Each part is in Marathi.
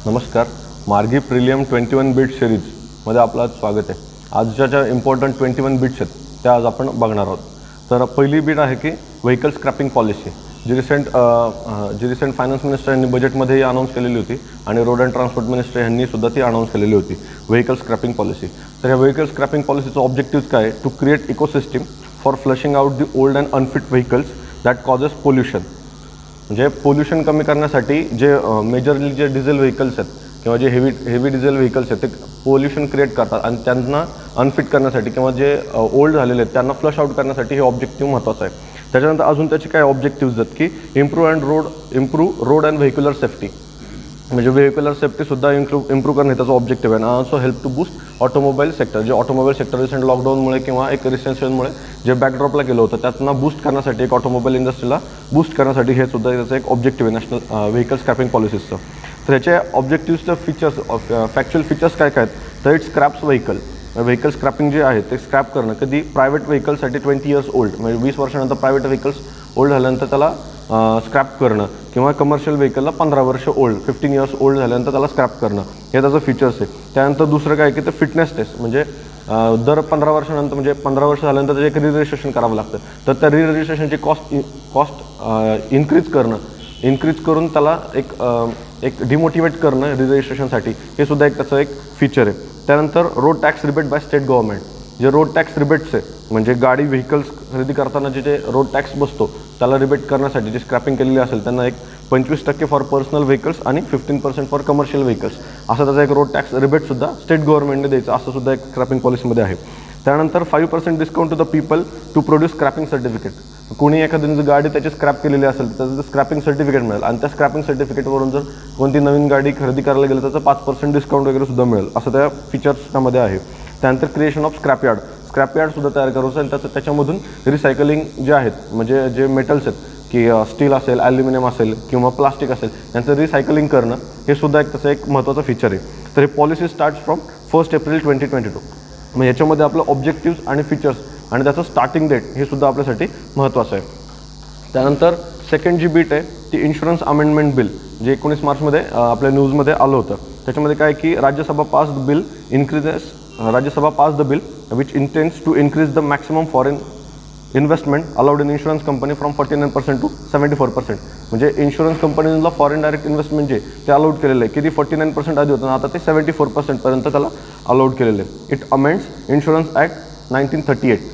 नमस्कार. मार्गी प्रिलियम 21 बीट सिरीजमध्ये आपलं आज स्वागत आहे. आजच्या ज्या इम्पॉर्टंट 21 बीट्स आहेत त्या आज आपण बघणार आहोत. तर पहिली बीट आहे की व्हेकल स्क्रॅपिंग पॉलिसी, जी रिसेंट फायनान्स मिनिस्टर यांनी बजेटमध्ये अनाऊन्स केलेली होती आणि रोड अँड ट्रान्सपोर्ट मिनिस्टर यांनी सुद्धा ती अनाऊन्स केलेली होती, व्हेकल स्क्रॅपिंग पॉलिसी. तर या व्हेकल स्क्रॅपिंग पॉलिसीचा ऑब्जेक्टिव्ह काय आहे? To create ecosystem for flushing out the old and unfit vehicles that causes pollution. म्हणजे पोल्युशन कमी करण्यासाठी जे मेजरली जे डिझेल व्हेकल्स आहेत किंवा जे हेवी डिझेल व्हेकल्स आहेत ते पोल्युशन क्रिएट करतात आणि त्यांना अनफिट करण्यासाठी किंवा जे ओल्ड झालेले आहेत त्यांना फ्लश आउट करण्यासाठी हे ऑब्जेक्टिव्ह महत्त्वाचं आहे. त्याच्यानंतर अजून त्याचे काय ऑब्जेक्टिव्ज आहेत की improve road and vehicular safety, म्हणजे व्हेक्युलर सेफ्टीसुद्धा इम्प्रूव्ह करणे त्याचा ऑब्जेक्टिव्ह आहे. आणि also help to boost automobile sector, जे ऑटोमोबाईल सेक्टर रिसेंट लॉकडाऊनमुळे किंवा एक रिसेशनमुळे जे बॅकड्रॉपला गेलं होतं त्यातना बूस्ट करण्यासाठी, एक ऑटोमोबाईल इंडस्ट्रीला बूस्ट करण्यासाठी हे सुद्धा त्याचं एक ऑब्जेक्टिव्ह आहे नॅशनल व्हेकल स्क्रॅपिंग पॉलिसीचं. तर याचे ऑब्जेक्टिव्हचं फीचर्स, फॅक्च्युअल फीचर्स काय काय आहेत? तर इट स्क्रॅप्स व्हेकल स्क्रॅपिंग जे आहे ते स्क्रॅप करणं कधी प्रायव्हेट व्हेकलसाठी 20 इयर्स ओल्ड, म्हणजे 20 वर्षानंतर प्रायव्हेट व्हेकल्स ओल्ड झाल्यानंतर त्याला स्क्रॅप करणं, किंवा कमर्शियल व्हेकलला 15 वर्ष ओल्ड, 15 इयर्स ओल्ड झाल्यानंतर त्याला स्क्रॅप करणं, हे त्याचं फीचर्स आहे. त्यानंतर दुसरं काय की ते फिटनेस टेस्ट, म्हणजे दर 15 वर्षानंतर, म्हणजे 15 वर्ष झाल्यानंतर त्याचे एक रजिस्ट्रेशन करावं लागतं. तर त्या रजिस्ट्रेशनची कॉस्ट इन्क्रीज करून त्याला एक डिमोटिवेट करणं रजिस्ट्रेशनसाठी, हे सुद्धा एक त्याचं एक फीचर आहे. त्यानंतर road tax rebate by state government, जे रोड टॅक्स रिबेट्स आहे म्हणजे गाडी व्हेकल्स खरेदी करताना जे रोड टॅक्स बसतो त्याला रिबेट करण्यासाठी जी स्क्रॅपिंग केलेली असेल त्यांना एक 25% फॉर पर्सनल व्हेकल्स आणि 15% फॉर कमर्शियल व्हेकल्स, असा त्याचा एक रोड टॅक्स रिबेटसुद्धा स्टेट गव्हर्नमेंटने द्यायचं, असं सुद्धा एक स्क्रॅपिंग पॉलिसीमध्ये आहे. त्यानंतर 5% discount to the people to produce scrapping certificate. कोणी एखादी गाडी त्याची स्क्रॅप केलेली असेल तर त्याचं स्क्रॅपिंग सर्टिफिकेट मिळेल आणि त्या स्क्रॅपिंग सर्टिफिकेटवरून जर कोणती नवीन गाडी खरेदी करायला गेलं त्याचं 5% डिस्काउंट वगैरे सुद्धा मिळेल, असं त्या फीचर्स त्यामध्ये आहे. त्यानंतर क्रिएशन ऑफ स्क्रॅपयार्ड सुद्धा तयार करायचं आणि त्याच्यामधून रिसायकलिंग जे आहेत, म्हणजे जे मेटल्स आहेत की स्टील असेल, ॲल्युमिनियम असेल किंवा प्लास्टिक असेल, यांचं रिसायकलिंग करणं हे सुद्धा एक त्याचं एक महत्त्वाचं फीचर आहे. तर हे पॉलिसी स्टार्ट्स फ्रॉम 1 एप्रिल 2022. मग याच्यामध्ये आपलं ऑब्जेक्टिव्स आणि फीचर्स आणि त्याचं स्टार्टिंग डेट हे सुद्धा आपल्यासाठी महत्त्वाचं आहे. त्यानंतर सेकंड जी बीट आहे ती इन्शुरन्स अमेंडमेंट बिल, जे 19 मार्चमध्ये आपल्या न्यूजमध्ये आलं होतं. त्याच्यामध्ये काय की Rajya Sabha pass the bill which intends to increase the maximum foreign investment allowed in insurance company from 49% to 74%. म्हणजे इन्शुरन्स कंपनीला फॉरेन डायरेक्ट इन्व्हेस्टमेंट जे ते अलाउड केलेलं आहे, किती 49% आधी होतं, आता ते 74% त्याला अलाउड केलेलं आहे. इट अमेंड्स इन्शुरन्स ॲक्ट 1938,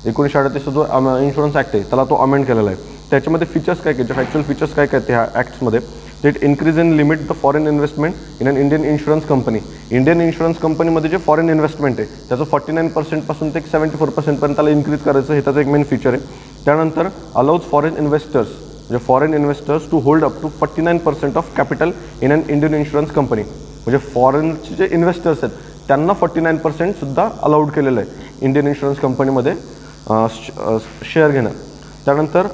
1938 जो इन्शुरन्स ॲक्ट आहे त्याला तो अमेंड केलेला आहे. त्याच्यामध्ये फीचर्स काय काय, फॅक्च्युअल फीचर्स काय काय त्या ॲक्ट्समध्ये? It increase in limit the foreign investment in an Indian insurance company. Indian insurance कंपनीमध्ये जे फॉरेन इन्व्हेस्टमेंट आहे त्याचं 49% पासून ते 74% पर्यंत त्याला इन्क्रीज करायचं, हे त्याचं एक मेन फीचर आहे. त्यानंतर allows foreign investors to hold up to 49% of capital in an Indian insurance company. म्हणजे फॉरेनचे जे इन्व्हेस्टर्स आहेत त्यांना 49% सुद्धा अलाउड केलेलं आहे इंडियन इन्शुरन्स कंपनीमध्ये शेअर घेणं. त्यानंतर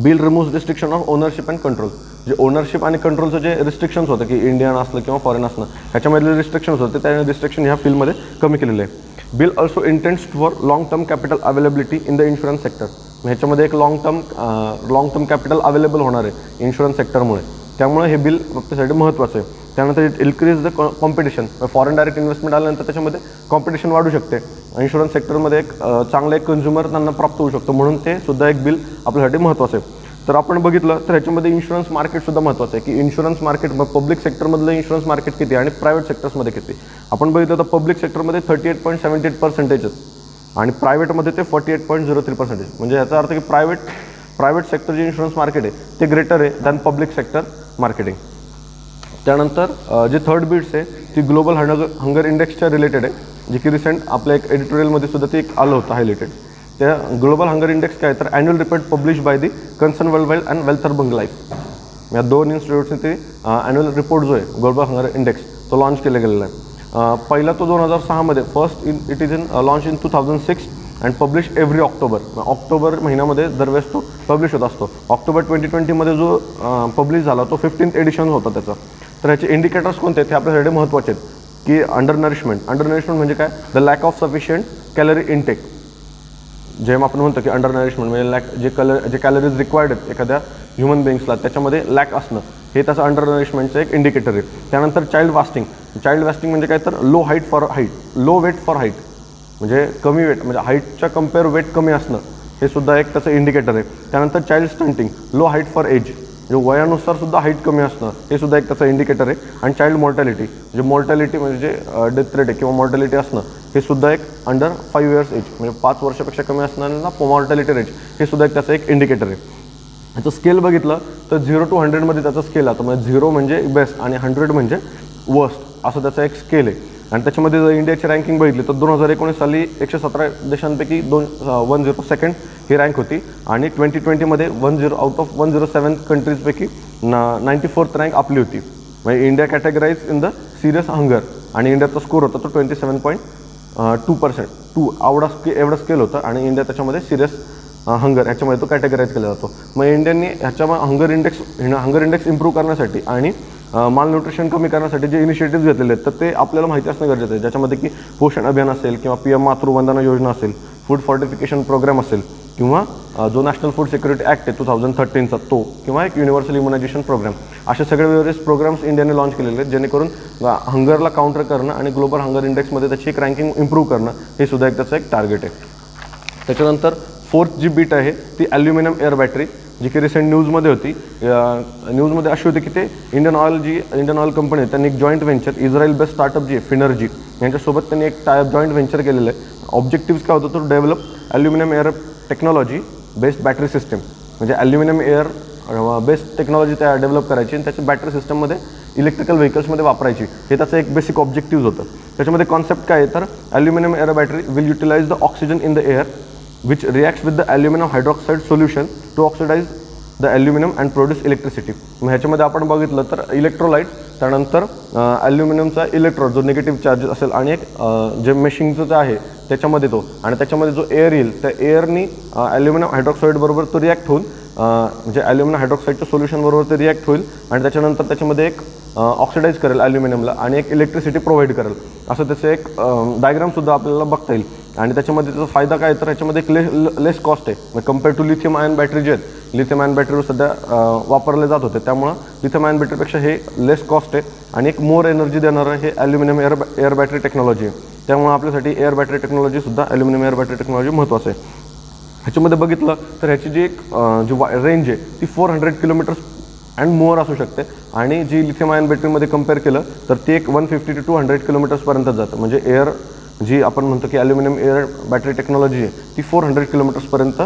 bill removes restriction of ownership and control, जे ओनरशिप आणि कंट्रोलचं जे रिस्ट्रिक्शन्स होतं की इंडियन असलं किंवा फॉरेन असणं ह्याच्यामधले रिस्ट्रिक्शन्स होते, त्याने रिस्ट्रिक्शन ह्या फिल्डमध्ये कमी केलेले आहे. Bill also intends for long term capital availability in the insurance sector. ह्याच्यामध्ये एक लॉंग टर्म कॅपिटल अवेलेबल होणार आहे इन्शुरन्स सेक्टरमुळे, त्यामुळे हे बिल आपल्यासाठी महत्त्वाचं आहे. त्यानंतर it increase the competition, foreign direct investment आल्यानंतर त्याच्यामध्ये कॉम्पिटिशन वाढू शकते, इन्शुरन्स सेक्टरमध्ये एक चांगलं एक कन्झ्युमर त्यांना प्राप्त होऊ शकतो, म्हणून ते सुद्धा एक बिल आपल्यासाठी महत्त्वाचं आहे. तर आपण बघितलं तर ह्याच्यामध्ये इन्शुरन्स मार्केटसुद्धा महत्त्वाचं आहे की इन्शुरन्स मार्केट, पब्लिक सेक्टरमधलं इन्शुरन्स मार्केट किती आणि प्रायव्हेट सेक्टर्समध्ये किती. आपण बघितलं तर पब्लिक सेक्टरमध्ये 38.78% आणि प्रायव्हेटमध्ये ते 48.03%. म्हणजे याचा अर्थ की प्रायव्हेट सेक्टर जे इन्शुरन्स मार्केट आहे ते ग्रेटर आहे दॅन पब्लिक सेक्टर मार्केटिंग. त्यानंतर जे थर्ड बीट्स आहे ती ग्लोबल हंगर इंडेक्सच्या रिलेटेड आहे, जे की रिसेंट आपल्या एक एडिटोरियलमध्ये सुद्धा ते एक आलं होतं हायलाइटेड. त्या ग्लोबल हंगर इंडेक्स काय तर annual report publish by the concern world wide and Welthungerhilfe, या दोन इन्स्टिट्यूट्सने ते ॲन्युअल रिपोर्ट जो आहे ग्लोबल हंगर इंडेक्स तो लॉन्च केला गेलेला आहे. पहिला तो 2006मध्ये it is launch in 2006 and publish every October महिन्यामध्ये दरवेळेस तो पब्लिश होत असतो. ऑक्टोबर 2020मध्ये जो पब्लिश झाला तो 15th एडिशन होता त्याचा. तर ह्याचे इंडिकेटर्स कोणते आहेत हे आपल्यासाठी महत्त्वाचे आहेत की अंडर नरिशमेंट म्हणजे काय, the lack of sufficient calorie intake, जेव्हा आपण म्हणतो की अंडर नरिशमेंट म्हणजे जे कॅलरीज रिक्वायर्ड आहेत एखाद्या ह्युमन बिंग्सला त्याच्यामध्ये लॅक असणं हे त्याचं अंडर नरिशमेंटचं एक इंडिकेटर आहे. त्यानंतर चाइल्ड वास्टिंग म्हणजे काय तर लो वेट फॉर हाईट म्हणजे कमी वेट म्हणजे हाईटच्या कम्पेअर वेट कमी असणं हे सुद्धा एक त्याचं इंडिकेटर आहे. त्यानंतर child stunting, low height for age म्हणजे वयानुसार सुद्धा हाईट कमी असणं हे सुद्धा एक त्याचं इंडिकेटर आहे. आणि चाइल्ड मॉर्टॅलिटी म्हणजे जे डेथ रेट आहे किंवा मॉर्टॅलिटी असणं हे सुद्धा एक अंडर 5 इयर्स एज म्हणजे 5 वर्षापेक्षा कमी असणाऱ्यांना मॉर्टॅलिटी रेट हे सुद्धा एक त्याचं एक इंडिकेटर आहे. ह्याचं स्केल बघितलं तर 0 to 100 मध्ये त्याचा स्केल आता म्हणजे 0 म्हणजे बेस्ट आणि 100 म्हणजे वर्स्ट असं त्याचा एक स्केल आहे. आणि त्याच्यामध्ये जर इंडियाची रँकिंग बघितली तर 2019 साली 117 देशांपैकी 102nd ही रँक होती आणि 2020मध्ये 10 आउट ऑफ 107 कंट्रीजपैकी 94th रँक आपली होती. म्हणजे India categorise in the serious hunger आणि इंडियाचा स्कोर होता तो 27.2% एवढा स्केल होता आणि इंडिया त्याच्यामध्ये सिरियस हंगर ह्याच्यामध्ये तो कॅटेगराईज केला जातो. मग इंडियाने ह्याच्यामध्ये हंगर इंडेक्स इम्प्रूव्ह करण्यासाठी आणि माल न्यूट्रिशन कमी करण्यासाठी जे इनिशिएटिव्ह घेतलेले आहेत तर ते आपल्याला माहिती असणं गरजेचं आहे. ज्याच्यामध्ये की पोषण अभियान असेल किंवा PM मातृवंदना योजना असेल, फूड फॉर्टिफिकेशन प्रोग्राम असेल किंवा जो नॅशनल फूड सिक्युरिटी ॲक्ट आहे 2013चा तो किंवा एक युनिव्हर्सल इम्युनायझेशन प्रोग्राम असे सगळे वेगवेगळे प्रोग्राम्स इंडियाने लॉन्च केलेले आहेत जेणेकरून हंगरला काउंटर करणं आणि ग्लोबल हंगर इंडेक्समध्ये त्याची एक रँकिंग इम्प्रूव्ह करणं हे सुद्धा एक त्याचं एक टार्गेट आहे. त्याच्यानंतर 4th जी बीट आहे ती ॲल्युमिनियम एअर बॅटरी जी की रिसेंट न्यूजमध्ये होती. न्यूजमध्ये अशी होती की ते इंडियन ऑइल कंपनी आहे त्यांनी एक joint venture Israel based startup जी आहे फिनर्जी यांच्यासोबत त्यांनी एक जॉईंट व्हेंचर केलेलं आहे. ऑब्जेक्टिव्स काय होतं तो develop aluminium air technology based battery system म्हणजे ॲल्युमिनियम एअर बेस्ड टेक्नॉलॉजी त्या डेव्हलप करायची आणि त्याची बॅटरी सिस्टममध्ये इलेक्ट्रिकल व्हेकल्समध्ये वापरायची हे त्याचं एक बेसिक ऑब्जेक्टिव्ह होतं. त्याच्यामध्ये कॉन्सेप्ट काय आहे तर aluminium air battery will utilise the oxygen in the air which reacts with the aluminum hydroxide solution to oxidize the aluminum and produce electricity. मग ह्याच्यामध्ये आपण बघितलं तर इलेक्ट्रोलाइट त्यानंतर ॲल्युमिनियमचा इलेक्ट्रोड जो निगेटिव्ह चार्जेस असेल आणि एक जे मेशिंगचं जे आहे त्याच्यामध्ये तो आणि त्याच्यामध्ये जो एअर येईल त्या एअरनी ॲल्युमिनियम हायड्रॉक्साईड बरोबर तो रिॲक्ट होऊन म्हणजे ॲल्युमिनियम हायड्रॉक्साईडच्या सोल्युशनबरोबर ते रिॲक्ट होईल आणि त्याच्यानंतर त्याच्यामध्ये एक ऑक्सिडाईज करेल ॲल्युमिनियमला आणि एक इलेक्ट्रिसिटी प्रोव्हाइड करेल असं त्याचं एक डायग्रामसुद्धा आपल्याला बघता येईल. आणि त्याच्यामध्ये त्याचा फायदा काय तर ह्याच्यामध्ये एक लेस कॉस्ट आहे compare to lithium ion battery जे आहेत लिथियम आयन बॅटरीवर सध्या वापरले जात होते त्यामुळं लिथियम आयन बॅटरीपेक्षा हे लेस कॉस्ट आहे आणि एक मोर एनर्जी देणारं हे ॲल्युमिनियम एअर बॅटरी टेक्नॉलॉजी आहे. त्यामुळे आपल्यासाठी एअर बॅटरी टेक्नॉलॉजीसुद्धा ॲल्युमिनियम एअर बॅटरी टेक्नॉलॉजी महत्त्वाचं आहे. ह्याच्यामध्ये बघितलं तर ह्याची जी एक जी रेंज आहे ती 400 किलोमीटर्स अँड मोर असू शकते आणि जी लिथियम आयन बॅटरीमध्ये कम्पेअर केलं तर ती एक 150 to 200 किलोमीटर्सपर्यंत जातं. म्हणजे एअर जी आपण म्हणतो की ॲल्युमिनियम एअर बॅटरी टेक्नॉलॉजी आहे ती 400 किलोमीटर्सपर्यंत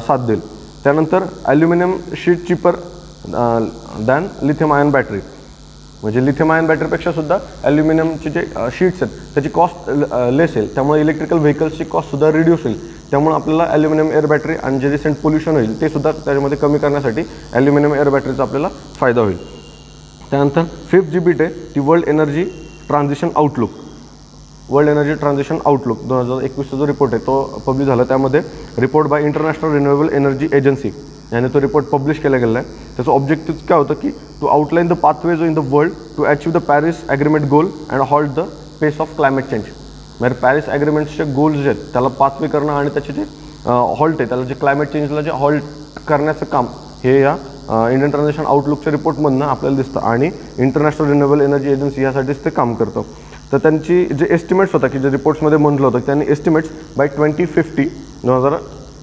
साथ देईल. त्यानंतर aluminium sheet cheaper than lithium ion battery म्हणजे लिथियम आयन बॅटरीपेक्षा सुद्धा ॲल्युमिनियमचे जे शीट्स आहेत त्याची कॉस्ट लेस येईल त्यामुळे इलेक्ट्रिकल व्हेकल्सची कॉस्टसुद्धा रिड्यूस होईल. त्यामुळे आपल्याला ॲल्युमिनियम एअर बॅटरी आणि जे रिसेंट पोल्युशन होईल ते सुद्धा त्याच्यामध्ये कमी करण्यासाठी ॲल्युमिनियम एअर बॅटरीचा आपल्याला फायदा होईल. त्यानंतर 5th जी बीट आहे ती वर्ल्ड एनर्जी ट्रान्झिशन आउटलुक 2021चा जो रिपोर्ट आहे तो पब्लिश झाला. त्यामध्ये report by international renewable energy agency याने तो रिपोर्ट पब्लिश केला गेला आहे. त्याचं ऑब्जेक्टिव्ह काय होतं की to outline the pathways in the world to achieve the Paris agreement goal and halt the pace of climate change. म्हणजे पॅरिस ॲग्रीमेंटचे गोल्स जे आहेत त्याला पाथवे करणं आणि त्याचे जे हॉल्ट आहे त्याला जे क्लायमेट चेंजला जे हॉल्ट करण्याचं काम हे या इंडियन ट्रान्झिशन आउटलुकच्या रिपोर्टमधनं आपल्याला दिसतं आणि इंटरनॅशनल रिन्युएबल एनर्जी एजन्सी यासाठीच ते काम करतं. तर त्यांची जे एस्टिमेट्स होता की जे रिपोर्ट्समध्ये म्हटलं होतं त्यांनी एस्टिमेट्स बाय 2050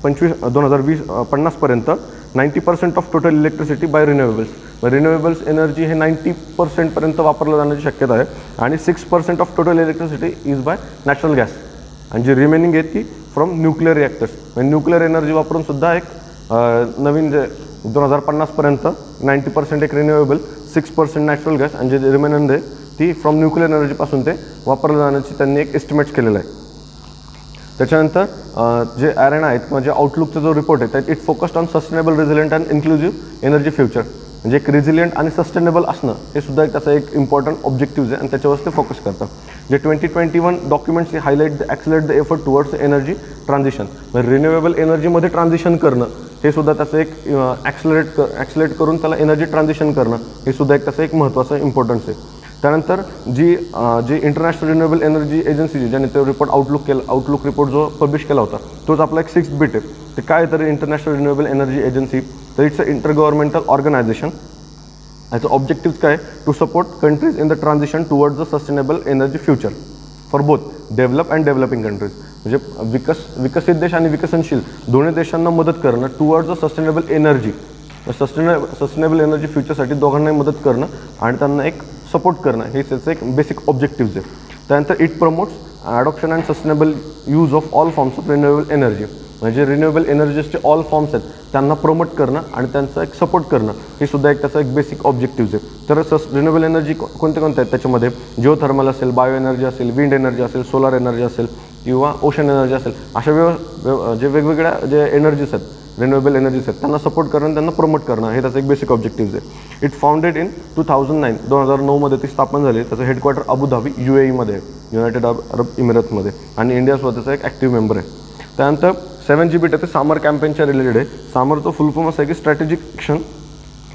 2050पर्यंत 90% of total electricity by renewables energy हे 90% वापरलं जाण्याची शक्यता आहे आणि 6% of total electricity is by natural gas आणि जी रिमेनिंग आहे ती फ्रॉम न्यूक्लिअर रिॲक्टर्स म्हणजे न्यूक्लिअर एनर्जी वापरून सुद्धा एक नवीन जे 2050पर्यंत 90% एक रिन्युएबल 6% नॅचरल गॅस आणि जे रिमेनिंग आहे ती फ्रॉम न्यूक्लिअर एनर्जीपासून ते वापरलं जाण्याची त्यांनी एक एस्टिमेट्स केलेलं आहे. त्याच्यानंतर जे ॲरेना आहेत किंवा जे आउटलुकचा जो रिपोर्ट आहे त्यात it focused on sustainable resilient and inclusive energy future म्हणजे एक रिझिलियंट आणि सस्टेनेबल असणं हे सुद्धा एक त्याचा एक इम्पॉर्टंट ऑब्जेक्टिव्ह आहे आणि त्याच्यावर ते फोकस करतं. जे 2021 documents highlight accelerate the effort towards energy transition म्हणजे रिन्युएबल एनर्जीमध्ये ट्रान्झिशन करणं हे सुद्धा त्याचं एक ॲक्सिलेट करून त्याला एनर्जी ट्रान्झिशन करणं हे सुद्धा एक त्याचं एक महत्त्वाचं इम्पॉर्टन्स आहे. त्यानंतर जी इंटरनॅशनल रिन्युएबल एनर्जी एजन्सी ज्याने तो रिपोर्ट आउटलुक रिपोर्ट जो पब्लिश केला होता तोच आपला एक 6th बिट आहे. ते काय तर इंटरनॅशनल रिन्युएबल एनर्जी एजन्सी, तर इट्स अ इंटरगव्हर्नमेंटल ऑर्गनायझेशन. याचं ऑब्जेक्टिव्ह काय, to support countries in the transition towards the sustainable energy future for both develop and developing countries. म्हणजे विकसित देश आणि विकसनशील दोन्ही देशांना मदत करणं towards the sustainable energy, sustainable energy फ्युचरसाठी दोघांनाही मदत करणं आणि त्यांना एक सपोर्ट करणं हे त्याचं एक बेसिक ऑब्जेक्टिव्ह आहे. त्यानंतर it promotes adoption and sustainable use of all forms of renewable energy. म्हणजे रिन्युएबल एनर्जीजचे ऑल फॉर्म्स आहेत त्यांना प्रमोट करणं आणि त्यांचा एक सपोर्ट करणं हे सुद्धा एक त्याचा एक बेसिक ऑब्जेक्टिव्ह आहे. तर रिन्युएबल एनर्जी कोणते आहेत त्याच्यामध्ये जिओथर्मल असेल, बायो एनर्जी असेल, विंड एनर्जी असेल, सोलार एनर्जी असेल किंवा ओशन एनर्जी असेल, अशा जे वेगवेगळ्या जे एनर्जीज आहेत रिन्युएबल एनर्जीज आहेत त्यांना सपोर्ट करणं, त्यांना प्रमोट करणं हे त्याचं एक बेसिक ऑब्जेक्टिव्ह आहे. इट फाउंडेड इन 2009 ती स्थापन झाली. त्याचं हेडक्वार्टर अबुधाबी UAE आहे, युनायटेड अरब इमिरेट्समध्ये, आणि इंडिया स्वतःचा एक ॲक्टिव्ह मेंबर आहे. त्यानंतर 7G बिट आहे ते सामर कॅम्पेनच्या रिलेटेड आहे. सामरचं फुल फॉर्म असं आहे की strategic action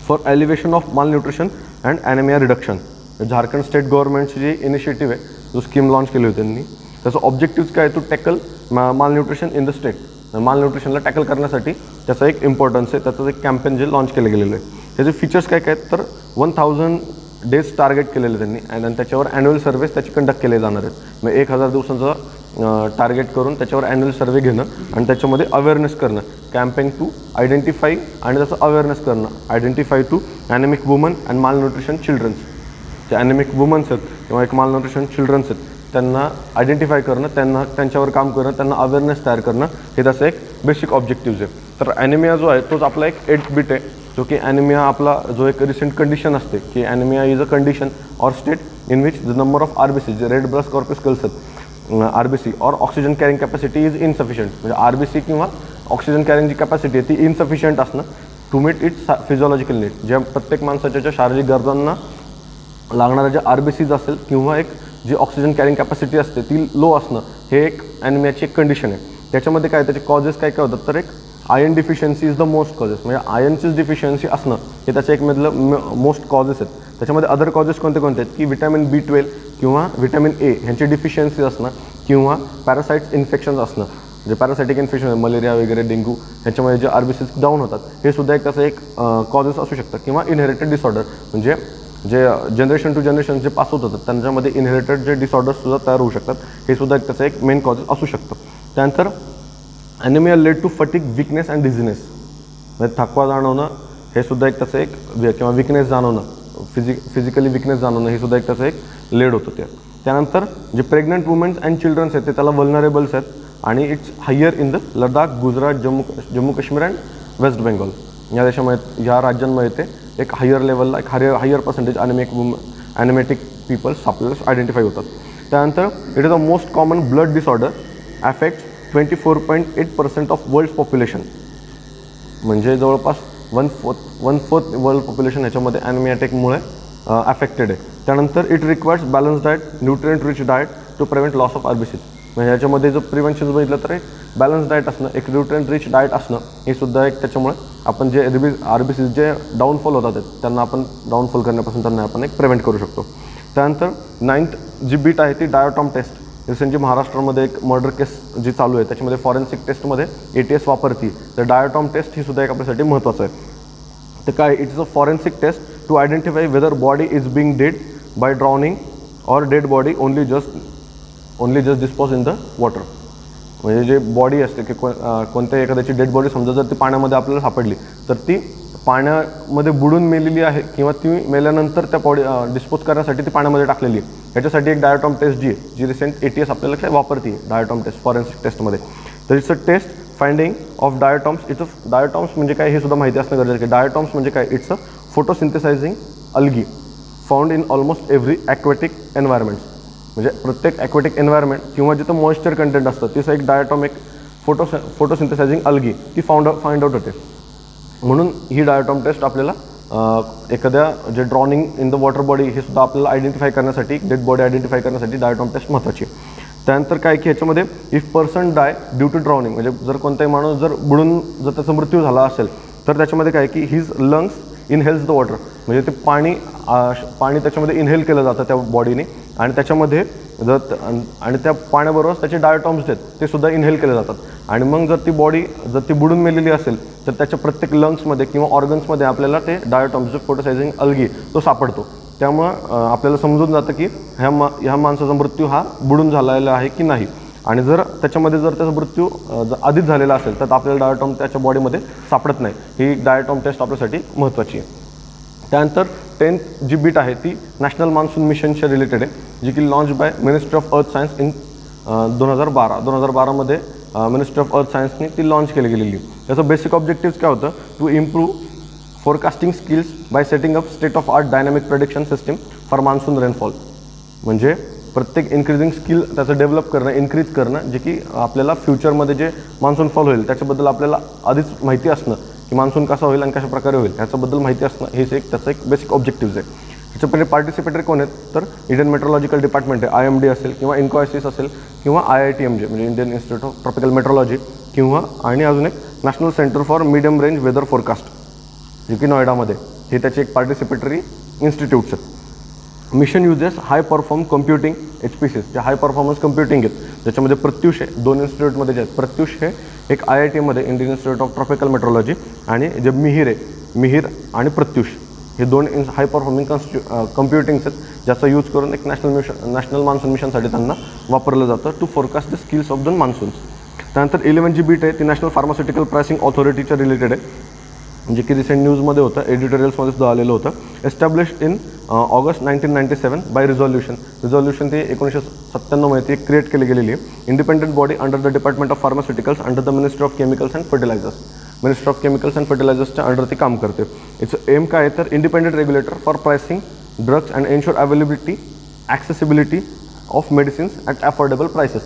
for elevation of malnutrition and anaemia reduction. Jharkhand state गव्हर्नमेंटची जी इनिशिएटिव्ह आहे जो स्कीम लॉन्च केली होती त्यांनी, त्याचं ऑब्जेक्टिव्ह काय, टू टॅकल माल न्यूट्रिशन इन द स्टेट. माल न्यूट्रिशनला टॅकल करण्यासाठी त्याचा एक इम्पॉर्टन्स आहे. त्याचं एक कॅम्पेन जे लॉन्च केलं गेलेलं आहे. त्याचे फीचर्स काय काय आहेत तर 1000 डेज टार्गेट केलेले त्यांनी आणि त्याच्यावर ॲन्युअल सर्व्हेस त्याची कंडक्ट केले जाणार आहेत. मग 1000 दिवसांचा टार्गेट करून त्याच्यावर ॲन्युअल सर्व्हे घेणं आणि त्याच्यामध्ये अवेअरनेस करणं, कॅम्पेन टू आयडेंटिफाय आणि त्याचं अवेअरनेस करणं, identify to anaemic woman and माल न्यूट्रिशन चिल्ड्रन्स. जे ॲनेमिक वुमन्स आहेत किंवा एक माल न्यूट्रिशन चिल्ड्रन्स आहेत त्यांना आयडेंटिफाय करणं, त्यांच्यावर काम करणं, त्यांना अवेअरनेस तयार करणं हे त्याचं एक बेसिक ऑब्जेक्टिव्ह आहे. तर ॲनिमिया जो आहे तोच आपला एक 8th बिट आहे, जो की ॲनिमिया आपला जो एक रिसेंट कंडिशन असते की anaemia is a condition or state in which the number of RBC जे रेड ब्लड कॉर्पस्कल्स आहेत RBC और oxygen carrying capacity is insufficient. म्हणजे RBC किंवा ऑक्सिजन कॅरिंग जी कॅपॅसिटी आहे ती इनसफिशियंट असणं to meet its physiological need. ज्या प्रत्येक माणसाच्या शारीरिक गरजांना लागणाऱ्या ज्या RBCज असेल किंवा एक जी ऑक्सिजन कॅरिंग कॅपॅसिटी असते ती लो असणं हे एक ॲनिमियाची एक कंडिशन आहे. त्याच्यामध्ये काय त्याचे कॉजेस काय काय होतात तर एक iron deficiency is the most causes. म्हणजे आयर्नचीच डिफिशियन्सी असणं हे त्याच्या एक मधलं मोस्ट कॉजेस आहेत. त्याच्यामध्ये अदर कॉजेस कोणते कोणते आहेत की व्हिटॅमिन B12 किंवा व्हिटॅमिन A ह्यांची डिफिशियन्सी असणं किंवा पॅरासाइट्स इन्फेक्शन्स असणं. म्हणजे पॅरासायटिक इन्फेक्शन मलेरिया वगैरे डेंग्यू ह्याच्यामध्ये जे RBCs डाऊन होतात हे सुद्धा एक त्याचं एक कॉजेस असू शकतं. किंवा इनहेरिटेड डिसऑर्डर म्हणजे जे जनरेशन टू जनरेशन जे पास होत होतात त्यांच्यामध्ये इनहेरिटेड जे डिसऑर्डर्ससुद्धा तयार होऊ शकतात हे सुद्धा एक त्याचं एक मेन कॉजेस असू शकतं. त्यानंतर anaemia led to fatigue weakness and dizziness. म्हणजे थकवा जाणवणं हे सुद्धा एक त्याचं एक किंवा विकनेस जाणवणं, फिजिकली विकनेस जाणवणं हे सुद्धा एक त्याचं एक लेड होतं ते. त्यानंतर जे प्रेग्नंट वुमेन्स अँड चिल्ड्रन्स आहेत ते त्याला वल्नरेबल्स आहेत आणि it's higher in the Ladakh, Gujarat, Jammu Kashmir and West Bengal या देशामध्ये ह्या राज्यांमध्ये ते एक हायर लेवलला एक हायर पर्सेंटेज ॲनिमेटिक पीपल्स आपल्याला आयडेंटिफाय होतात. त्यानंतर it is the most common blood disorder affects 24.8% of world population. म्हणजे जवळपास 1/4 वर्ल्ड पॉप्युलेशन ह्याच्यामध्ये ॲनिमियाटिकमुळे अफेक्टेड आहे. त्यानंतर it requires balance diet, nutrient rich diet to prevent loss of RBC. म्हणजे याच्यामध्ये जर प्रिव्हेन्शन बघितलं तर एक बॅलन्स डाएट असणं, एक न्यूट्रिएंट रिच डाएट असणं हे सुद्धा एक त्याच्यामुळे आपण जे RBC जे डाऊनफॉल होतात त्यांना आपण डाऊनफॉल करण्यापासून त्यांना आपण एक प्रिव्हेंट करू शकतो. त्यानंतर 9th जी बीट आहे ती डायोटॉम टेस्ट. रिसेंटली महाराष्ट्रामध्ये एक मर्डर केस जी चालू आहे त्याच्यामध्ये फॉरेन्सिक टेस्टमध्ये ATS वापरती. तर डायोटॉम टेस्ट ही सुद्धा एक आपल्यासाठी महत्त्वाचं आहे. तर काय it is a forensic test to identify whether body is being dead by drowning or dead body only just dispose in the water. म्हणजे जे बॉडी असते की कोणत्या एखाद्याची डेड बॉडी समजा जर ती पाण्यामध्ये आपल्याला सापडली तर ती पाण्यामध्ये बुडून मेलेली आहे किंवा ती मेल्यानंतर त्या बॉडी डिस्पोज करण्यासाठी ती पाण्यामध्ये टाकलेली आहे. याच्यासाठी एक डायोटॉम टेस्ट जी आहे जी रिसेंट ATS आपल्याला काय वापरते डायोटॉम टेस्ट फॉरेन्सिक टेस्टमध्ये. तर it's a test finding of diatoms. Diatoms म्हणजे काय हे सुद्धा माहिती असणं गरजेचं आहे. डायोटॉम्स म्हणजे काय, it's a photosynthesising algae found in almost every aquatic environments. म्हणजे प्रत्येक ॲक्वॅटिक एन्व्हायरमेंट किंवा जिथं मॉइश्चर कंटेंट असतं तिचं एक डायोटॉम एक फोटोसिंथेसायझिंग अल्गी ती फाइंड आउट होते. म्हणून ही डायोटॉम टेस्ट आपल्याला एखाद्या जे drowning in the water body हे सुद्धा आपल्याला आयडेंटिफाय करण्यासाठी, डेड बॉडी आयडेंटिफाय करण्यासाठी डायोटॉम टेस्ट महत्त्वाची आहे. त्यानंतर काय की ह्याच्यामध्ये if person die due to drowning म्हणजे जर कोणताही माणूस जर बुडून जर त्याचा मृत्यू झाला असेल तर त्याच्यामध्ये काय की his lungs inhales the water. म्हणजे ते पाणी त्याच्यामध्ये इनहेल केलं जातं त्या बॉडीने आणि त्याच्यामध्ये आणि त्या पाण्याबरोबर त्याचे डायटॉम्स आहेत ते सुद्धा इनहेल केले जातात आणि मग जर ती बॉडी बुडून मेलेली असेल तर त्याच्या प्रत्येक लंग्समध्ये किंवा ऑर्गन्समध्ये आपल्याला ते डायटॉम्स जो फोटोसायझिंग अल्गी तो सापडतो. त्यामुळं आपल्याला समजून जातं की ह्या माणसाचा मृत्यू हा बुडून झालेला आहे की नाही. आणि जर त्याच्यामध्ये जर त्याचा मृत्यू आधीच झालेला असेल तर आपल्याला डायटॉम त्याच्या बॉडीमध्ये सापडत नाही. ही डायटॉम टेस्ट आपल्यासाठी महत्त्वाची आहे. त्यानंतर 10th जी बीट आहे ती नॅशनल मान्सून मिशनच्या रिलेटेड आहे, जी की launch by ministry of earth science in 2012 ministry of earth सायन्सने ती लॉन्च केली गेलेली. त्याचं बेसिक ऑब्जेक्टिव्ह काय होतं, to improve forecasting skills by setting up state of art dynamic prediction system for monsoon rainfall. म्हणजे प्रत्येक इन्क्रीजिंग स्किल त्याचं डेव्हलप करणं, इन्क्रीज करणं, जे की आपल्याला फ्युचरमध्ये जे मान्सून फॉल होईल त्याच्याबद्दल आपल्याला आधीच माहिती असणं की मान्सून कसा होईल आणि कशा प्रकारे होईल ह्याच्याबद्दल माहिती असणं हेच त्याचं एक बेसिक ऑब्जेक्टिव्ह आहे. ह्याच्यापहिले पार्टिसिपेटरी कोण आहेत तर इंडियन मेट्रोलॉजिकल डिपार्टमेंट आहे, IMD असेल किंवा इन्कॉयसिस असेल किंवा IITMJ म्हणजे Indian institute of tropical meteorology किंवा आणि अजून एक national centre for medium range weather forecast जे की नोएडामध्ये, हे त्याचे एक पार्टिसिपेटरी इन्स्टिट्यूट्स आहेत. Mission uses high perform computing HPCs, जे हाय परफॉर्मन्स कम्प्युटिंग आहेत, ज्याच्यामध्ये प्रत्युष आहे, 2 इन्स्टिट्यूटमध्ये जे आहेत. प्रत्युष हे एक IITमध्ये Indian institute of tropical meteorology आणि जे मिहीर आहे, मिहीर आणि प्रत्युष हे 2 हाय परफॉर्मिंग कम्प्युटिंग्स आहेत, ज्याचा यूज करून एक नॅशनल मान्सून मिशनसाठी त्यांना वापरलं जातं to forecast the skills of the monsoons. त्यानंतर 11 जी बीट आहे ती नॅशनल फार्मास्युटिकल प्रायसिंग ऑथॉरिटीच्या रिलेटेड आहे, जे की रिसेंट न्यूजमध्ये होतं, एडिटोरियल्समध्ये सुद्धा आलेलं होतं. Established in August 1997 by resolution ते 1997 ती क्रिएट केली गेलेली आहे. Independent body under the department of pharmaceuticals under the ministry of chemicals and फर्टिलायझर्सच्या अंडर ती काम करते. इट्स एम काय आहे तर independent regulator for pricing drugs and ensure availability accessibility of medicines at affordable prices.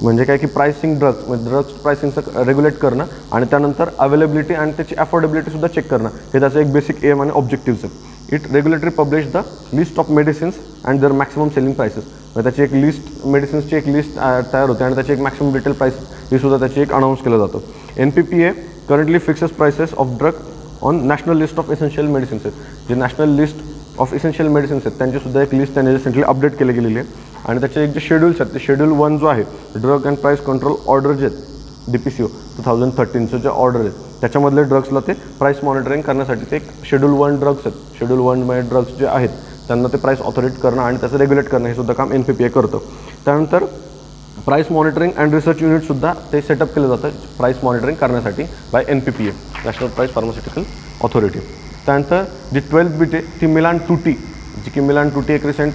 म्हणजे काय की प्राइसिंग ड्रग्स प्राइसिंगचं रेग्युलेट करणं आणि त्यानंतर अवेलेबिलिटी आणि त्याची अफोर्डेबिलिटीसुद्धा चेक करणं हे त्याचं एक बेसिक एम आणि ऑब्जेक्टिव्स आहे. It regulatory publish the list of medicines and दर मॅक्सिमम सेलिंग प्राइसेस. म्हणजे त्याची एक लिस्ट, मेडिसिन्सची एक लिस्ट तयार होते आणि त्याची एक मॅक्सिमम रिटेल प्राइस ही सुद्धा त्याची एक अनाऊन्स केलं जातं. NPPA currently fixes prices of drug on national list of essential medicines आहेत. जे national list of essential medicines आहेत त्यांचीसुद्धा एक लिस्ट त्यांनी रिसेंटली अपडेट केली गेलेली आहे. आणि त्याचे एक जे शेड्यूल्स आहेत ते शेड्यूल 1 जो आहे drug and price control order जे आहेत DPCO 2013चं जे ऑर्डर आहेत त्याच्यामधले ड्रग्सला ते प्राईस मॉनिटरिंग करण्यासाठी ते एक शेड्यूल 1 ड्रग्स आहेत. शेड्यूल 1 मध्ये ड्रग्स जे आहेत त्यांना ते प्राईस ऑथोरेट करणं आणि त्याचं रेग्युलेट करणं हे सुद्धा काम NPPA करतं. त्यानंतर प्राईस मॉनिटरिंग अँड रिसर्च युनिटसुद्धा ते सेटअप केलं जातं प्राईस मॉनिटरिंग करण्यासाठी by NPPA national price pharmaceutical authority. त्यानंतर जी 12th बीट आहे ती मिलान 2T, जी की मिलान 2T एक रिसेंट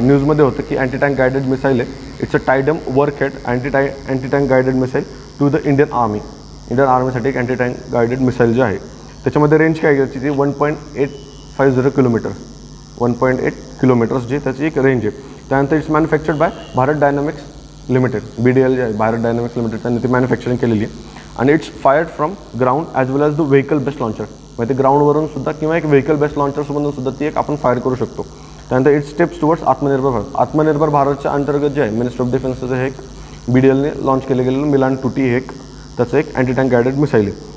न्यूजमध्ये होतं की अँटी टँक गायडेड मिसाईल आहे. It's a tandem warhead anti tank guided missile to the Indian आर्मीसाठी एक अँटी टँक गायडेड मिसाईल जे आहे त्याच्यामध्ये रेंज काय घ्यायची ती 1.850 किलोमीटर 1.8 किलोमीटर्स जी त्याची एक रेंज आहे. त्यानंतर it's manufactured by Bharat dynamics limited, BDL जे आहे भारत डायनॅमिक्स लिमिटेड त्यांनी ती मॅन्युफॅक्चरिंग केलेली आहे. आणि it's fired from ground as well as the vehicle based launcher, म्हणजे ते ग्राउंडवरून सुद्धा किंवा एक व्हेकल बेस्ड लॉन्चरसोबत सुद्धा ती एक आपण फायर करू शकतो. त्यानंतर इट्स स्टेप्स टुवर्ड्स आत्मनिर्भर भारत. आत्मनिर्भर भारतच्या अंतर्गत जे आहे मिनिस्ट्री ऑफ डिफेन्सचं हे एक BDLने लॉन्च केलं गेलेलं मिलान 2T हे एक त्याचं एक अँटी टँक गायडेड मिसाईल आहे.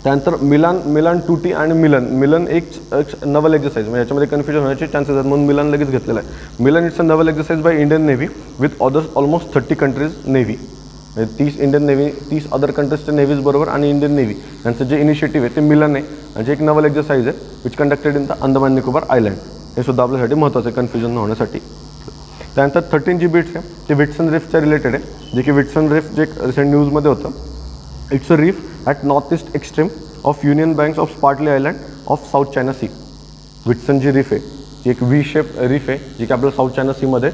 त्यानंतर मिलान 2T आणि मिलन एक नवल एक्झरसाइज, म्हणजे याच्यामध्ये कन्फ्युजन होण्याचे चान्सेस आहेत म्हणून मिलान लगेच घेतलेला आहे. Milan it's a naval exercise by Indian navy with others almost 30 countries navy, म्हणजे 30 इंडियन नेव्ही 30 अदर कंट्रीजच्या नेव्हीज बरोबर आणि इंडियन नेव्ही यांचं जे इनिशिएटिव्ह आहे ते मिलन आहे आणि जे एक नवल एक्झरसाइज आहे which conducted in the Andaman Nicobar island. हे सुद्धा आपल्यासाठी महत्त्वाचं आहे कन्फ्युजन न होण्यासाठी. त्यानंतर 13 जी बीट्स आहे ते विट्सन रिफ्टच्या रिलेटेड आहे, जे की विट्सन रिफ्ट जे रिसेंट न्यूजमध्ये होतं. It's a reef at north east extreme of Union Banks of Spratly Island of South China Sea. Whitsun जी रिफ आहे ती एक V शेप रिफ आहे जी की आपल्याला साऊथ चायना सीमध्ये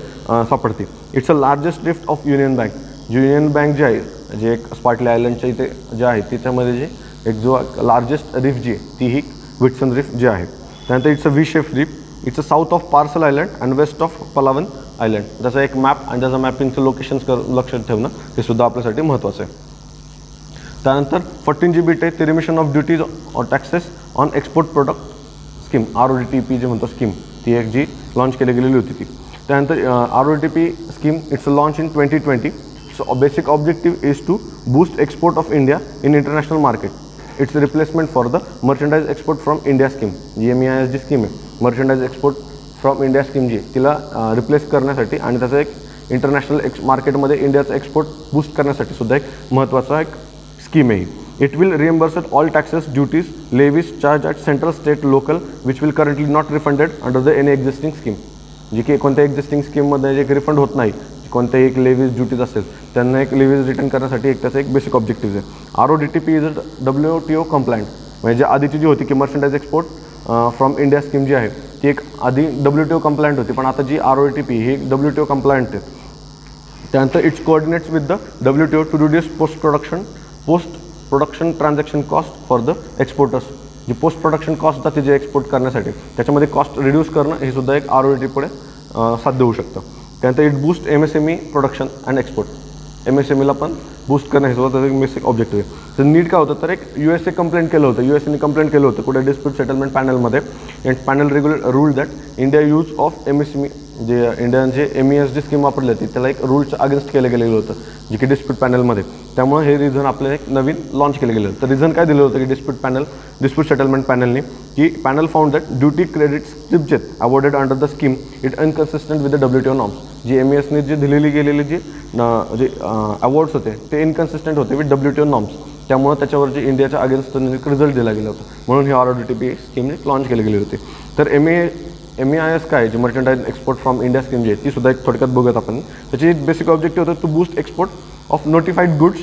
सापडते. इट्स अ लार्जेस्ट रिफ्ट of union bank. Union bank जे आहे जे एक स्पार्टली आयलँडच्या इथे जे आहे त्याच्यामध्ये जे एक जो लार्जेस्ट रिफ जी आहे ती ही विट्सन रिफ जी आहे. त्यानंतर it's a V shape reef. It's a south of parcel island and west of Palawan island. त्याचा एक मॅप आणि त्याचं मॅपिंगचं लोकेशन्स लक्षात ठेवणं हे सुद्धा आपल्यासाठी महत्त्वाचं आहे. त्यानंतर 14 जी बीट आहे ते remission of duties or taxes on export product scheme RODTP जे म्हणतो स्कीम, ती एक जी लॉन्च केली गेलेली होती ती. त्यानंतर RODTP scheme it's launch in 2020. So basic objective is to boost export of India in international market. It's replacement for the merchandise export from India scheme, जी MEIS जी स्कीम आहे merchandise export from India scheme जी तिला रिप्लेस करण्यासाठी आणि त्याचं एक इंटरनॅशनल मार्केटमध्ये इंडियाचं एक्सपोर्ट बूस्ट करण्यासाठी सुद्धा एक महत्त्वाचा एक स्कीम आहे. It will reimburse all taxes, duties, levies charge at central, state, local which will currently not refunded under the any existing scheme. जी की कोणत्या एक्झिस्टिंग स्कीममध्ये एक रिफंड होत नाही, कोणत्याही एक लेवीज ड्युटीज असेल त्यांना एक लेवीज रिटर्न करण्यासाठी एक त्याचा एक बेसिक ऑब्जेक्टिव्ह आहे. RODTP is a WTO compliant, म्हणजे आधीची जी होती की merchandise export from India scheme जी आहे ती एक आधी WTO कंप्लायंट होती, पण आता जी RODTP ही WTO कंप्लायंट आहे. त्यानंतर it's coordinates with the WTO to reduce post production transaction cost for the exporters. जी पोस्ट प्रोडक्शन कॉस्ट जाते जे एक्सपोर्ट करण्यासाठी त्याच्यामध्ये कॉस्ट रिड्यूस करणं हे सुद्धा एक RODTP पुढे साध्य होऊ शकतं. त्यानंतर it boost MSME production and export. MSMEला पण बूस्ट करणं हे सुद्धा त्याचं एक बेसिक ऑब्जेक्टिव्ह आहे. तर नीट काय होतं तर एक USA कंप्लेंट केलं होतं, USAने कंप्लेंट केलं होतं कुठे डिस्प्यूट सेटलमेंट पॅनलमध्ये. And panel rule that India use of MSME जे इंडियन जे MES जी स्कीम वापरली होती त्याला एक रूलच्या अगेन्स्ट केलं गेलेलं होतं जे की डिस्प्यूट पॅनलमध्ये. त्यामुळे हे रिझन आपल्याला एक नवीन लॉन्च केलं गेलं. तर रिझन काय दिलं होतं की डिस्प्यूट सेटलमेंट पॅनलने की panel found that duty credit scrips get awarded under the scheme it inconsistent with the WTO norms. जी MESने जे दिलेली गेलेली जे अवॉर्ड्स होते ते इनकन्सिस्टंट होते विथ WTO नॉर्म्स. त्यामुळे त्याच्यावर जे इंडियाच्या अगेन्स्ट रिझल्ट दिला गेला होता म्हणून ही RODTP स्कीम लॉन्च केली गेली होती. तर MEIS काय जी merchandise export from India scheme जी आहे ती सुद्धा एक थोडक्यात बघूयात आपण. त्याची बेसिक ऑब्जेक्टिव्ह होतं to boost export of notified goods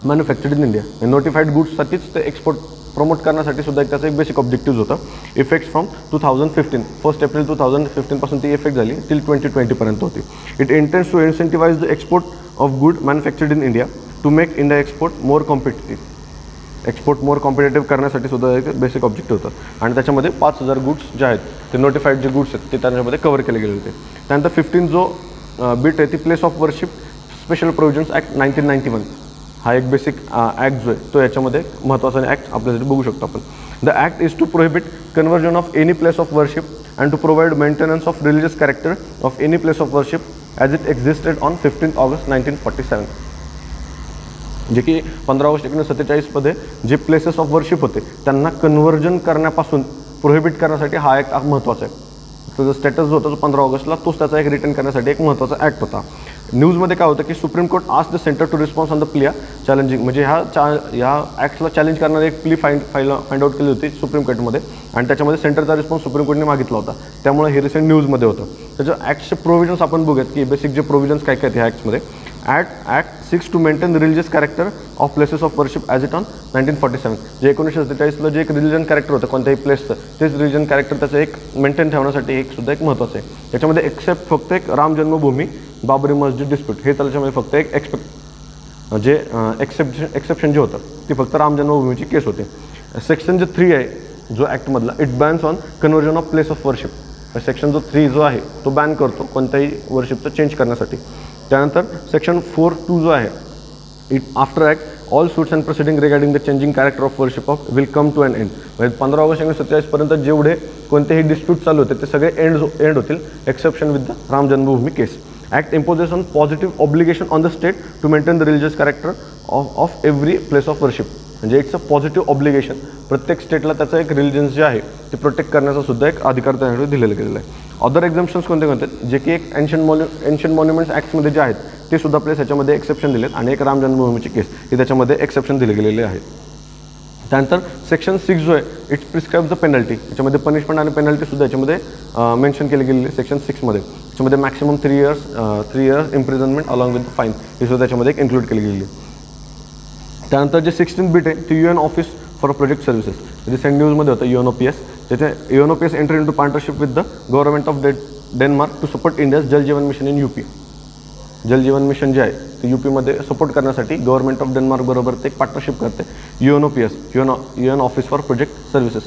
manufactured in India. Notified गुड्ससाठीच ते एक्सपोर्ट प्रमोट करण्यासाठी सुद्धा एक त्याचं एक बेसिक ऑब्जेक्टिव्ह होतं. इफेक्ट्स फ्रॉम 2015 1 एप्रिल 2015 पासून ती इफेक्ट झाली टिल 2020 पर्यंत होती. It intends to incentivise the export of good manufactured in India to make India export more competitive. Export more competitive करण्यासाठी सुद्धा एक बेसिक ऑब्जेक्टिव्ह होतं आणि त्याच्यामध्ये 5000 गुड्स जे आहेत ते नोटिफाईड जे गुड्स आहेत ते त्याच्यामध्ये कव्हर केले गेले होते. त्यानंतर 15 जो बिट आहे ती place of worship special provisions act 1991 हा एक बेसिक ॲक्ट जो आहे तो याच्यामध्ये महत्त्वाचा ॲक्ट आपल्यासाठी बघू शकतो आपण. The act is to prohibit conversion of any place of worship and to provide maintenance of religious character of any place of worship as it existed on 15 August 1947. जे की 15 ऑगस्ट 1947मध्ये जे प्लेसेस ऑफ वर्शिप होते त्यांना कन्वर्जन करण्यापासून प्रोहिबिट करण्यासाठी हा ॲक्ट महत्त्वाचा आहे. त्याचा स्टेटस जो होता तो 15 ऑगस्टला तोच त्याचा एक रिटर्न करण्यासाठी एक महत्त्वाचा ॲक्ट होता. न्यूजमध्ये काय होतं की supreme court ask the centre to response on the plea challenging, म्हणजे ह्या ॲक्टला चॅलेंज करणारी एक प्ली फाइंड आउट केली होती सुप्रीम कोर्टमध्ये आणि त्याच्यामध्ये सेंटरचा रिस्पॉन्स सुप्रीम कोर्टने मागितला होता. त्यामुळे हे रिसेंट न्यूजमध्ये होतं. त्याच्या ॲक्टचे प्रोव्हिजन्स आपण बघूयात की बेसिक जे प्रोव्हिजन्स काय काय ह्या ॲक्टमध्ये. Act 6 to maintain the religious character of places of worship as it on 1947. जे 1947ला जे एक रिलिजन कॅरेक्टर होतं कोणत्याही प्लेसचं तेच रिलिजन कॅरेक्टर त्याचं एक मेंटेन ठेवण्यासाठी एक सुद्धा एक महत्त्वाचं आहे. त्याच्यामध्ये एक्सेप्ट फक्त एक राम जन्मभूमी बाबरी मस्जिद डिस्प्यूट हे त्याच्यामध्ये फक्त एक एक्सेप्शन जे होतं ते फक्त राम जन्मभूमीची केस होते. सेक्शन जो 3 आहे जो ॲक्टमधला it bans on conversion of place of worship. Section जो 3 जो आहे तो बॅन करतो कोणत्याही वर्शिपचं चेंज करण्यासाठी. त्यानंतर सेक्शन 4(2) जो आहे it after act all suits and proceeding regarding the changing character of worship of will come to an end. म्हणजे 15 ऑगस्ट 1947 पर्यंत जेवढे कोणतेही डिस्प्यूट चालू होते ते सगळे एंड होतील exception with the Ram Janmabhoomi case. Act imposes on positive obligation on the state to maintain the religious character of every place of worship. म्हणजे इट्स अ पॉझिटिव्ह ऑब्लिगेशन. प्रत्येक स्टेटला त्याचं एक रिलिजन्स जे आहे ते प्रोटेक्ट करण्याचा सुद्धा एक अधिकार त्याच्याकडे दिलेला गेलेला आहे. अदर एक्झम्पशन्स कोणते कोणते जे की एक एन्शियंट मॉन्युमेंट्स ॲक्टमध्ये जे आहेत ते सुद्धा प्लेस ह्याच्यामध्ये एक्सेप्शन दिलेत आणि एक राम जन्मभूमीची केस हे त्याच्यामध्ये एक्सेप्शन दिले गेलेले आहेत. त्यानंतर सेक्शन 6 जो आहे इट्स प्रिस्क्राईब द पेनल्टी. याच्यामध्ये पनिशमेंट आणि पेनल्टीसुद्धा याच्यामध्ये मेन्शन केली गेलेली आहे सेक्शन 6मध्ये. त्याच्यामध्ये maximum 3 years imprisonment along with the fine हे सुद्धा त्याच्यामध्ये एक इन्क्लूड केली गेलेली आहे. त्यानंतर जे 16 बीट आहे ते UN office for project services. Recent न्यूजमध्ये होतं UNOPS. त्याचे UNOPS enter in to partnership with the government of Denmark to support India's Jal Jeevan mission in UP. जल जीवन मिशन जे आहे ते UPमध्ये सपोर्ट करण्यासाठी गव्हर्नमेंट ऑफ डेन्मार्क बरोबर ते एक पार्टनरशिप करते. UNOPS UN office for project services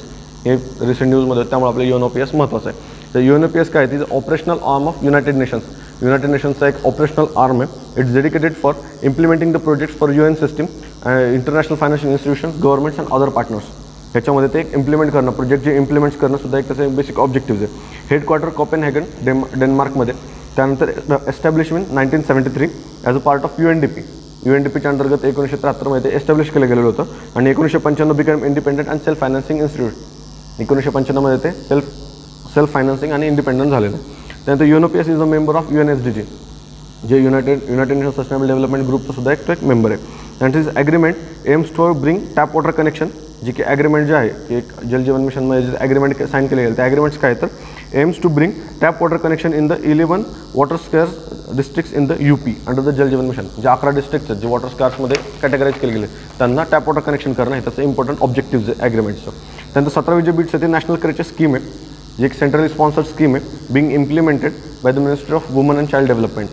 हे रिसेंट न्यूजमध्ये होतं त्यामुळे आपलं UNOPS महत्त्वाचं आहे. तर UNOPS काय आहे ती operational arm of United Nations. United नेशन्सचा एक ऑपरेशनल आर्म आहे. It's dedicated for implementing the projects for UN system international financial institutions governments and other partners. ह्याच्यामध्ये ते एक इम्प्लिमेंट करणं प्रोजेक्ट जे इम्प्लिमेंट्स करणं सुद्धा एक त्याचं बेसिक ऑब्जेक्टिव्ह आहे. हेडक्वार्टर कोपेनहेगन डेन्मार्कमध्ये. त्यानंतर establishment 1973 as a part of UNDP UNDPच्या अंतर्गत 1973 मध्ये एस्टॅब्लिश केलं गेलेलं होतं आणि 1995 become independent and self financing institute 1995 मध्ये ते सेल्फ फायनान्सिंग आणि इंडिपेंडंट झालेलं आहे. त्यानंतर UNOPS is a member of UNSDG जे युनायटेड नेशन सस्टेनेबल डेव्हलपमेंट ग्रुपचा सुद्धा एक मेंबर आहे. And this agreement aims to bring tap water connection जी की ॲग्रीमेंट जे आहे की एक जल जीवन मिशनमध्ये जे ॲग्रीमेंट साईन केले गेले त्या ॲग्रीमेंट्स काय तर aims to bring tap water connection in the 11 water scarce districts in the UP under the Jal Jeevan mission. जे 11 डिस्ट्रिक्ट्स आहेत जे वॉटर स्केअर्समध्ये कॅटेगराईज केले गेले त्यांना टॅप वॉटर कनेक्शन करणं हे त्याचं इम्पॉर्टंट ऑब्जेक्टिव्ह आहे ॲग्रीमेंटचं. त्यानंतर 17वी जे बीट्स आहे ते नॅशनल क्रेचे स्कीम आहे जी एक सेंट्रली स्पॉन्सर्ड स्कीम आहे being implemented by the ministry of woman and child development.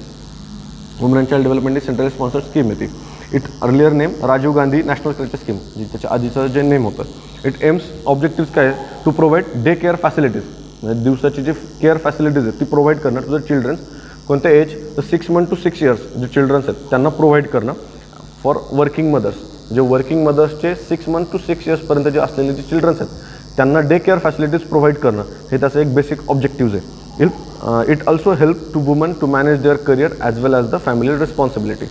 Woman and child development ही सेंट्रली स्पॉन्सर्ड स्कीम आहे ती. It earlier name Rajiv Gandhi national creche scheme जी त्याच्या आधीचं जे नेम होतं. इट एम्स ऑब्जेक्टिव्स काय आहे to provide day care facilities म्हणजे दिवसाची जी केअर फॅसिलिटीज आहेत ती प्रोव्हाइड करणं टू द चिल्ड्रन्स कोणत्या एज तर 6 months to 6 years जे चिल्ड्रन्स आहेत त्यांना प्रोव्हाइड करणं फॉर वर्किंग मदर्स जे वर्किंग मदर्सचे 6 months to 6 years पर्यंत जे असलेले जे चिल्ड्रन्स आहेत त्यांना डे केअर फॅसिलिटीज प्रोव्हाइड करणं हे त्याचं एक बेसिक ऑब्जेक्टिव्ज आहे. It also help to woman to manage their career as well as the family responsibility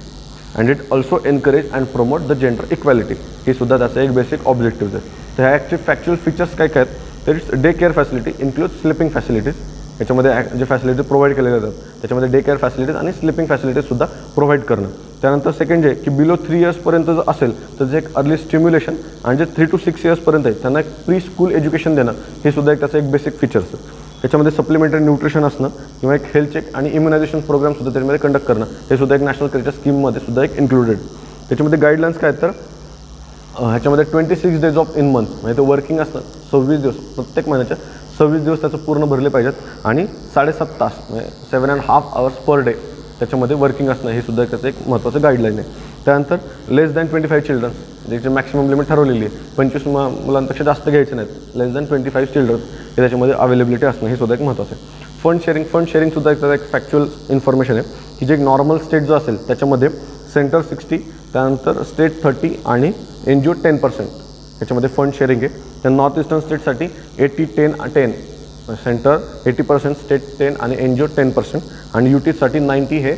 and it also encourage and promote the gender equality हे सुद्धा त्याचं एक बेसिक ऑब्जेक्टिव्ज आहे. तर ह्या फॅक्च्युअल फीचर्स काय काय आहेत तर it's day care facility include sleeping facilities याच्यामध्ये जे फॅसिलिटी प्रोव्हाइड केले जातात त्याच्यामध्ये डे केअर फॅसिलिटीज आणि स्लिपिंग फॅसिलिटीजसुद्धा प्रोव्हाइड करणं. त्यानंतर सेकंड जे की बिलो 3 years पर्यंत जर असेल तर जे एक अर्ली स्टिम्युलेशन आणि जे 3 to 6 years पर्यंत आहे त्यांना एक प्री स्कूल एज्युकेशन देणं हे सुद्धा एक त्याचं एक बेसिक फीचर्स आहे. त्याच्यामध्ये सप्लिमेंटरी न्यूट्रिशन असणं किंवा एक हेल्थ चेक आणि इम्युनायझेशन प्रोग्रामसुद्धा त्याच्यामध्ये कंडक्ट करणं हे सुद्धा एक नॅशनल क्रेच्या स्कीममध्ये सुद्धा एक इन्क्लुडेड. त्याच्यामध्ये गाईडलाईन्स काय तर ह्याच्यामध्ये 26 days ऑफ इन मंथ म्हणजे ते वर्किंग असतं 26 दिवस प्रत्येक महिन्याच्या 26 दिवस त्याचं पूर्ण भरले पाहिजेत आणि 7.5 तास म्हणजे 7.5 hours पर डे त्याच्यामध्ये वर्किंग असणं हे सुद्धा त्याचं एक महत्त्वाचं गाईडलाईन आहे. त्यानंतर लेस दॅन 25 चिल्ड्रन ज्याची मॅक्सिमम लिमिट ठरवलेली आहे 25 मुलांपेक्षा जास्त घ्यायचे नाहीत. लेस दॅन 25 चिल्ड्रन हे त्याच्यामध्ये अवेलेबिलिटी असणं हे सुद्धा एक महत्त्वाचं आहे. फंड शेअरिंग सुद्धा एक फॅक्च्युअल इन्फॉर्मेशन आहे की जे एक नॉर्मल स्टेट जो असेल त्याच्यामध्ये सेंटर 60 त्यानंतर स्टेट 30 आणि NGO 10% याच्यामध्ये फंड शेअरिंग आहे. त्या नॉर्थ ईस्टर्न स्टेटसाठी 80-10-10 सेंटर 80%, स्टेट 10 आणि NGO 10% आणि UTसाठी 90 हे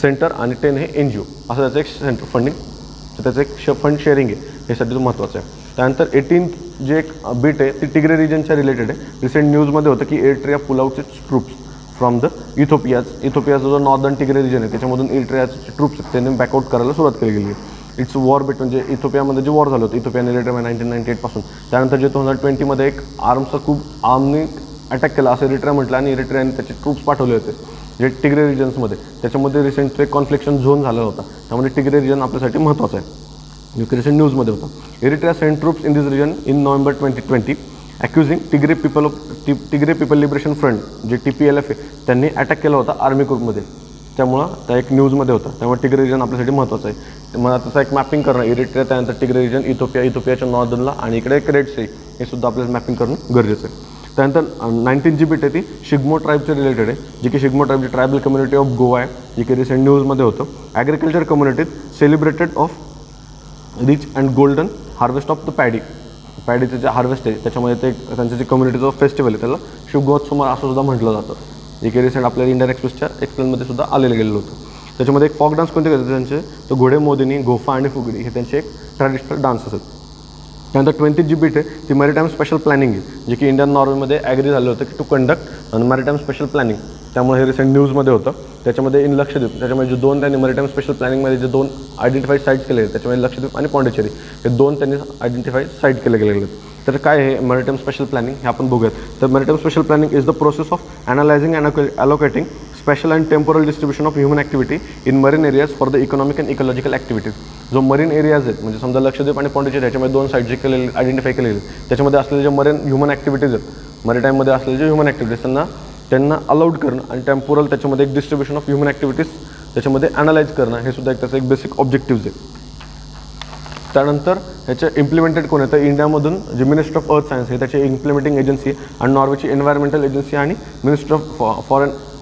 सेंटर आणि 10 हे NGO असं त्याचं एक सेंटर फंडिंग तर त्याचं एक फंड शेअरिंग आहे हे साठी महत्त्वाचं आहे. त्यानंतर 18th जे एक बीट आहे ती टिग्रे रिजनच्या रिलेटेड आहे. रिसेंट न्यूजमध्ये होतं की Eritrea pull out its troops from the इथोपियाचा जो नॉर्दर्न टिग्रे रिजन आहे त्याच्यामधून एरिट्रियाचे ट्रूप्स आहेत त्यांनी बॅकआउट करायला सुरुवात केली गेली आहे. इट्स वॉर बिट म्हणजे इथोपियामध्ये जे वॉर झालं होतं इथोपिया आणि एरिट्रिया 1998 पासून त्यानंतर जे 2020मध्ये एक आर्मनी अटॅक केला असं एरिट्रिया म्हटलं आणि एरिट्रियाने त्याचे ट्रूप्स पाठवले होते जे टिग्रे रिजन्समध्ये. त्याच्यामध्ये रिसेंट एक कॉन्फ्लिक्शन झोन झाला होता त्यामध्ये टिग्रे रिजन आपल्यासाठी महत्त्वाचं आहे. रिसेंट न्यूजमध्ये होता. Eritrea send troops in this region in November 2020 accusing Tigray people liberation front जे TPLF आहे त्यांनी अटॅक केला होता आर्मी ग्रुपमध्ये. त्यामुळं त्या एक न्यूजमध्ये होता. त्यामुळे टिग्रे रिजन आपल्यासाठी महत्त्वाचं आहे. मला त्याचा एक मॅपिंग करणं एरिट्रिया त्यानंतर टिग्रे रिजन इथोपियाच्या नॉर्दर्नला आणि इकडे एक रेड सी हे सुद्धा आपल्याला मॅपिंग करणं गरजेचं आहे. त्यानंतर 19 बीट आहे ती शिग्मो ट्राईबचे रिलेटेड आहे जी की शिग्मो ट्राईबची ट्रायबल कम्युनिटी ऑफ गोवा आहे जी की रिसेंट न्यूजमध्ये होतं. ॲग्रिकल्चर कम्युनिटीत celebrated of rich and golden harvest of the पॅडीचं जे हार्वेस्ट आहे त्याच्यामध्ये ते त्यांचं जे कम्युनिटीचं फेस्टिवल आहे त्याला शिवगोत्सव असं सुद्धा म्हटलं जातं जे की रिसेंट आपल्याला इंडियन एक्सप्रेसच्या एक्सप्लेनमध्ये सुद्धा आलेलं गेलेलं होतं. त्याच्यामध्ये एक फॉक डान्स कोणते करतात त्यांचे तर घोडे मोदिनी गोफा आणि फुगडी हे त्यांचे एक ट्रॅडिशनल डान्स असतात. त्यानंतर 20 बीट आहे ती मॅरिटाईम स्पेशल प्लॅनिंग आहे जे की इंडियन नॉर्वेमध्ये ॲग्री झालं होतं की टू कंडक्ट आणि मॅरिटाईम स्पेशल प्लॅनिंग त्यामुळे हे रिसेंट न्यूजमध्ये होतं. त्याच्यामध्ये इन लक्षद्वीप त्याच्यामध्ये जे 2 त्यांनी मॅरिटाईम स्पेशल प्लॅनिंगमध्ये जे 2 आयडेंटिफाईड साईट केले आहेत त्याच्यामध्ये लक्षद्वीप आणि पॉंडिचेरी हे 2 त्यांनी आयडेंटिफाईड साईट केले गेलेले आहेत. तर काय आहे मॅरिटाईम स्पेशल प्लॅनिंग हे आपण बघूयात. तर maritime spatial planning is the process of analysing and allocating spatial and temporal distribution of human activity in marine areas for the economic and ecological activities. जो मरीन एरियाज आहेत म्हणजे समजा लक्षद्वीप आणि पॉंडिचेरी ह्याच्यामध्ये 2 साईट जे केलेले आयडेंटिफाय केलेले त्याच्यामध्ये असलेले जे मरीन ह्युमन ॲक्टिव्हिटीज आहेत मरीटाईममध्ये असलेले जे ह्युमन ॲक्टिव्हिटीज त्यांना अलाउड करणं आणि टेम्पोरल त्याच्यामध्ये एक डिस्ट्रीब्युशन ऑफ ह्युमन ॲक्टिव्हिटीज त्याच्यामध्ये ॲनालाइज करणं हे सुद्धा एक त्याचं एक बेसिक ऑब्जेक्टिव्ज आहे. त्यानंतर ह्याचे इम्प्लिमेंटेड कोण आहे तर इंडियामधून जे मिनिस्टर ऑफ अर्थ सायन्स हे त्याची इम्प्लिमेंटिंग एजन्सी आणि नॉर्वेची एन्व्हायरमेंटल एजन्सी आणि मिनिस्टर ऑफ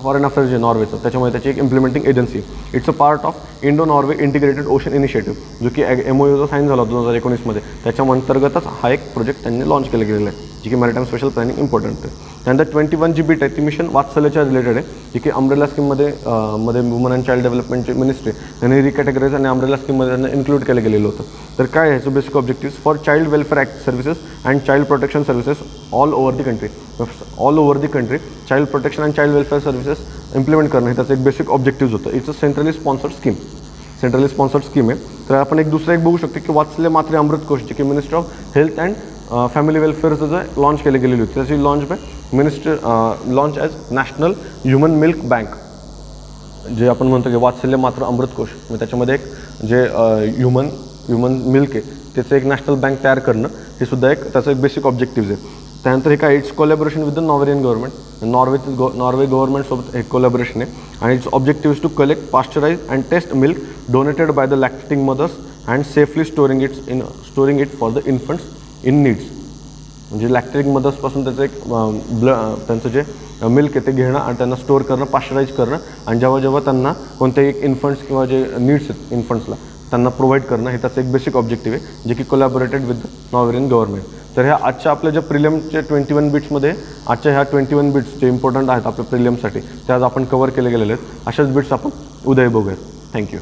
फॉरेन अफेअर्स जे नॉर्वेचं त्याच्यामध्ये त्याची एक implementing agency. It's a part of Indo Norway integrated ocean initiative जो की MOU साईन झाला 2019मध्ये त्याच्या अंतर्गतच हा एक प्रोजेक्ट त्यांनी लॉन्च केला गेलेला आहे जी की मॅरिटाईम स्पेशल प्लॅनिंग इम्पॉर्टंट आहे. त्यानंतर 21 जी बीट आहे ती मिशन वात्सल्याच्या रिलेटेड आहे, जी की अम्ब्रेला स्कीममध्ये वुमन अँड चाइल्ड डेव्हलपमेंटची मिनिस्ट्री यांनी रिकॅटेगराईज आणि अम्ब्रेला स्कीममध्ये त्यांना इन्क्लूड केलं गेलेलं होतं. तर काय आहे basic objectives for child welfare act services and child protection services all over the country. All over the country child protection and child welfare services implement करणं हे त्याचं एक बेसिक ऑब्जेक्टिव्ह होतं. It's a centrally sponsored scheme. Centrally sponsored scheme आहे. तर आपण एक दुसरं एक बघू शकतो की वात्सल्य मातृ अमृत कोश जे की minister of health and family वेलफेअरचं जे लॉन्च केली गेलेली होती त्याची launch by minister launch as national human milk bank. जे आपण म्हणतो की वात्सल्य मातृ अमृत कोश म्हणजे त्याच्यामध्ये एक जे ह्युमन मिल्क आहे त्याचं एक नॅशनल बँक तयार करणं हे सुद्धा एक त्याचं एक बेसिक ऑब्जेक्टिव्ह आहे. त्यानंतर हे काय it's collaboration with the Norwegian government. Norway गव्हर्नमेंटसोबत हे कोलॅबोरेशन आहे आणि it's objective is to collect pasteurise and test milk donated by the lactating mothers and safely storing it for the infants in needs. म्हणजे लॅक्टेटिंग मदर्सपासून त्याचं एक त्यांचं जे मिल्क आहे ते घेणं आणि त्यांना स्टोअर करणं, पाश्चराइज करणं आणि जेव्हा त्यांना कोणत्याही एक इन्फंट्स किंवा जे नीड्स आहेत इन्फंट्सला त्यांना प्रोव्हाइड करणं हे त्याचं एक बेसिक ऑब्जेक्टिव्ह आहे जे की कोलॅबोरेटेड विथ द नॉर्वेरियन गव्हर्नमेंट. तर ह्या आजच्या आपल्या ज्या प्रिलियमचे 21 बिट्समध्ये आजच्या ह्या 21 बिट्स जे इम्पॉर्टंट आहेत आपल्या प्रिलियमसाठी ते आज आपण कव्हर केले गेलेले आहेत. अशाच बिट्स आपण उद्या बघूयात. थँक्यू.